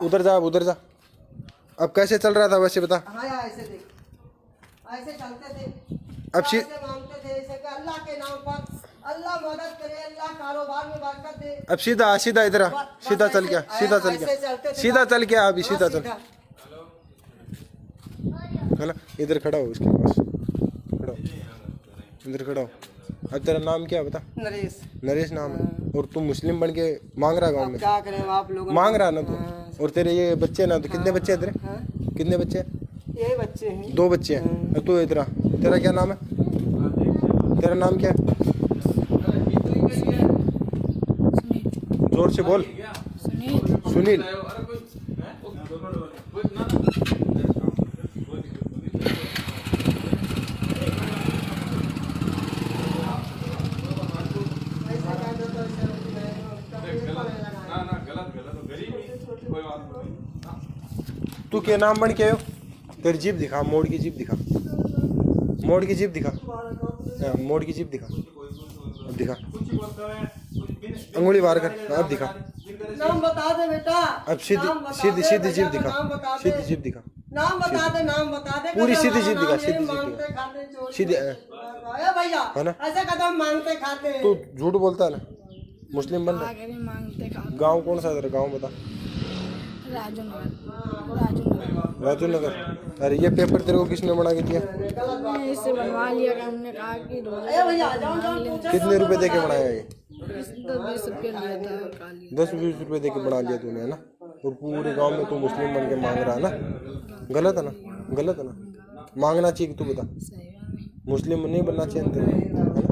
उधर जा, उधर जा। अब कैसे चल रहा था वैसे बता। हाँ यार, ऐसे देख, ऐसे चलते थे। अब ऐसे मांगते थे ऐसे कि अल्लाह के नाम पर, अल्लाह मदद करे, अल्लाह कारोबार में बरकत दे। अब सीधा सीधा इधर आ, सीधा चल गया, सीधा चल ऐसे चलते गया, थे। सीधा चल गया। अभी सीधा चल, सीधा। है ना। इधर खड़ा हो, इसके पास खड़ा हो, इधर खड़ा हो। अब तेरा नाम क्या बता। नरेश। नरेश नाम है। और तू मुस्लिम बन के मांग रहा गाँव अब में, क्या करें आप लोग, मांग रहा ना तू। और तेरे ये बच्चे ना, तो कितने बच्चे हैं तेरे, कितने बच्चे हैं? यही बच्चे हैं, 2 बच्चे हैं। अब तू इधर आ, तेरा क्या नाम है, तेरा नाम क्या है? जोर से बोल। सुनील। तू क्या नाम बन के आयो? तेरी जीप दिखा, मोड़ की जीप दिखा, मोड़ की जीप दिखा, मोड़ की जीप दिखा। अब दिखा, अंगुली बाहर कर, अब दिखा। नाम बता दे बेटा। अब सीधी सीधी सीधी जीप दिखा, सीधी जीप दिखा, नाम बता दे, नाम बता दे। पूरी कदम सीधी जीप दिखा, नाम सीधी यही जीप मांगते दिखा, खाते चोर सीधी। ए भैया, है ना? ऐसे कदम मांगते खाते। तू झूठ बोलता है ना, मुस्लिम बन रहा। मांगते खाते। गाँव कौन सा है तेरा, गाँव बता। राजू नगर। अरे ये पेपर तेरे को किसने बना के दिया? इससे बनवा लिया, हमने कहा कि ए भैया, जाओ जाओ। कितने रुपए दे के बनाया ये? 10-20 रुपये लिया था। 10-20 रुपए दे के बना लिया तूने, है ना। और पूरे गांव में तू मुस्लिम बन के मांग रहा है ना, गलत है ना, गलत है ना। मांगना चाहिए, तू बता। मुस्लिम नहीं बनना चाहिए तेरे को, है ना।